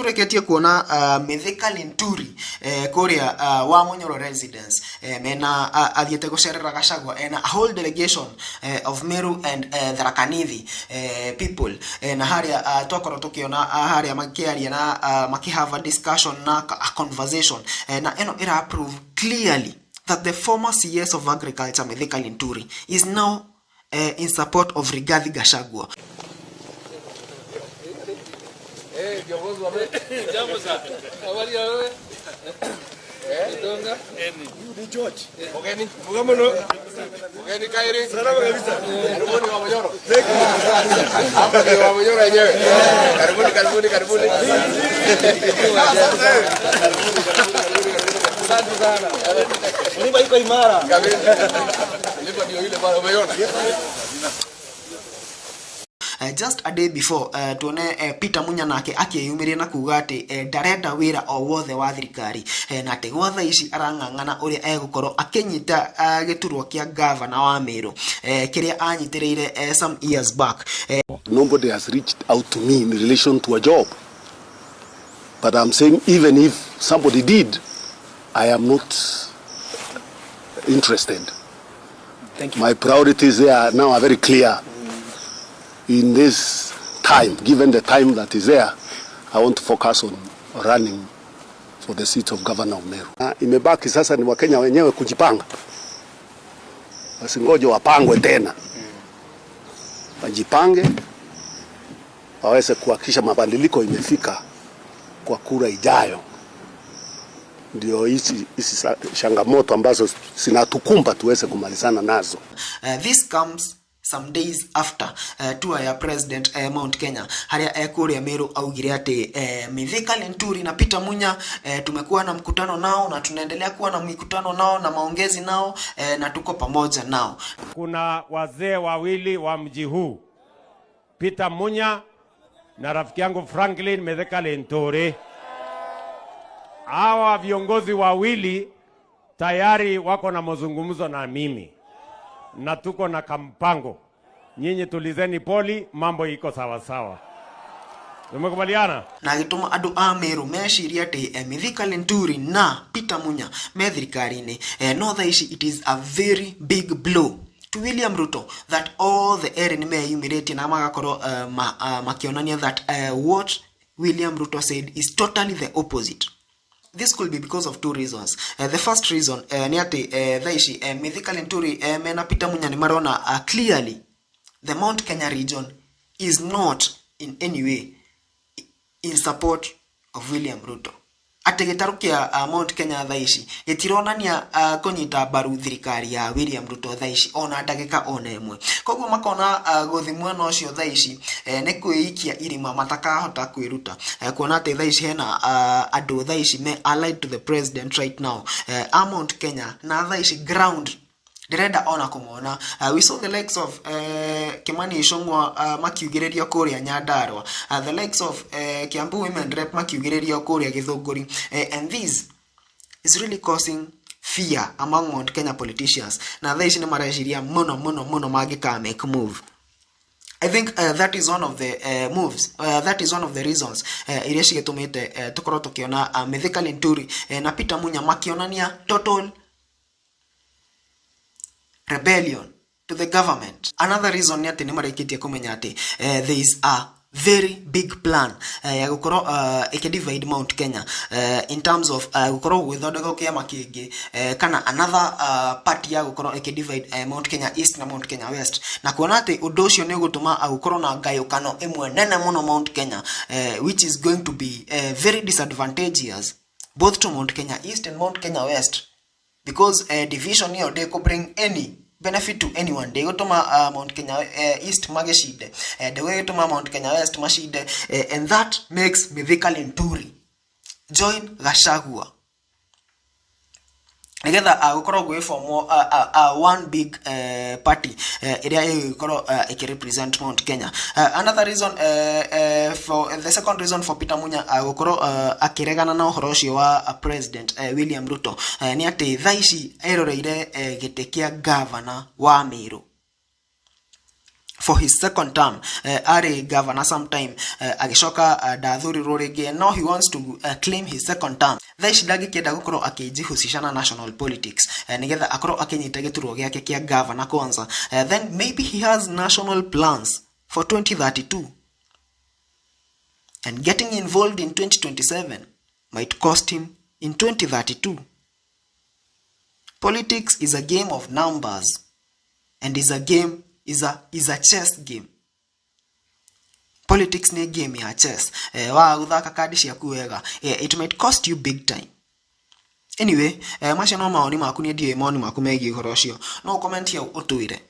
tureketie kuona Mithika Linturi kuria wa Munyoro residence mena athiete gucerera Gachagua and a whole delegation of Meru and Tharaka Nithi people na haria twakoro tukiona haria makiaria na makihave a discussion na a conversation na eno ira approve clearly that the former CS of Agriculture Mithika Linturi is now in support of Rigathi Gachagua. Kiongozi wa jambo sana. Habari ya wewe? Ndonga? Ni George. Ogeni, mugamono. Ogeni Kairi. Salama kabisa. Karibuni wa Munyoro. Hapa ni wa Munyoro wenyewe. Karibuni. Asante sana. Niba iko imara. Niba ndio ile bwana umeona. Just a day before tuone Peter Munya nake akiyumiria na kuga ati ndarenda wira o wothe wa thirikari na ati gwatha ici arang'ang'ana uria egukorwo akinyita giturwo kia governor wa Meru kiria anyitireire some years back. Nobody has reached out to me in relation to a job, but I'm saying even if somebody did, I am not interested. Thank you. My priorities there now are very clear. In this time, given the time that is there, I want to focus on running for the seat of governor of Meru. Imebaki sasa ni Wakenya wenyewe kujipanga. Wasingoje wapangwe tena. Wajipange, waweze kuhakikisha mabadiliko imefika kwa kura ijayo. Ndio hizi changamoto ambazo zinatukumba tuweze kumalizana nazo. This comes some days after tour ya President Mount Kenya haria kuria Meru augire ati Mithika Linturi na Peter Munya tumekuwa na mkutano nao na tunaendelea kuwa na mikutano nao na maongezi nao na tuko pamoja nao. Kuna wazee wawili wa mji huu, Peter Munya na rafiki yangu Franklin Mithika Linturi. Hawa viongozi wawili tayari wako na mazungumzo na mimi. Na tuko na kampango. Nyinyi tulizeni poli, mambo iko sawa sawa. Tumekubaliana? Na gituma andu a Meru meshiria ati Mithika Linturi na Peter Munya me thirikari-ini no tha ici it is a very big blow to William Ruto that all the area me humiliate na magakorwo makionania that what William Ruto said is totally the opposite. This could be because of two reasons. The first reason ni ati thaishi Mithika Linturi mena Peter Munya ni marona clearly the Mount Kenya region is not in any way in support of William Ruto. Ate gitarukia Mount Kenya thaishi gitironania kunyita baru thirikari ya William Ruto thaishi ona ndagika ona emwe. Koguo makona guthimwa no cio thaishi ne kuikia irima matakahota kwiruta kuona ate thaishi hena andu thaishi me allied to the president right now Mount Kenya na thaishi ground direnda ona kumona. We saw the likes of Kimani Ichung'wa makiugireria kuria Nyandarua, the likes of Kiambu women rep makiugireria kuria Githunguri, and this is really causing fear among Mount Kenya politicians. Na thaici ni mareciria muno magika make move. I think that is one of the moves. That is one of the reasons iria cigetumite tukorwo tukiona Mithika Linturi na Peter Munya makionania total rebellion to the government. Another reason yate ni marekitie kumenya ati there is a very big plan ya gukoro divide Mount Kenya in terms of gukoro gwithondeka kiama kingi kana another party ya gukoro divide Mount Kenya East na Mount Kenya West, na kuona ati undu ucio ni gutuma gukoro na ngayukano imwe nene muno Mount Kenya which is going to be very disadvantageous both to Mount Kenya East and Mount Kenya West, because division here they could bring any benefit to anyone. They go to Mount Kenya East mageshide, they go to Mount Kenya West mashide, and that makes Mithika Linturi join Gachagua. Together, gukoro gwe for more one big party area gukoro represent Mount Kenya. Another reason for the second reason for Peter Munya gukoro akiregana na uhoro ucio wa President William Ruto ni ati thaici eroreire gite kia governor wa Meru. for his second term. Are governor sometime agishoka dathuri rorege. Now he wants to claim his second term. Thaici ndangĩkĩenda gũkorwo akĩjihusishana national politics nigetha akorwo akĩnyita gĩturwa gĩake kĩa governor kwanza. Then maybe he has national plans for 2032, and getting involved in 2027 might cost him in 2032. Politics is a game of numbers, and is a chess game. Politics ni game ya chess. Wa guthaka kadi ciaku wega, it might cost you big time. Anyway, macio no maoni maku ni ndio maoni maku megie uhoro ucio. No comment here utwire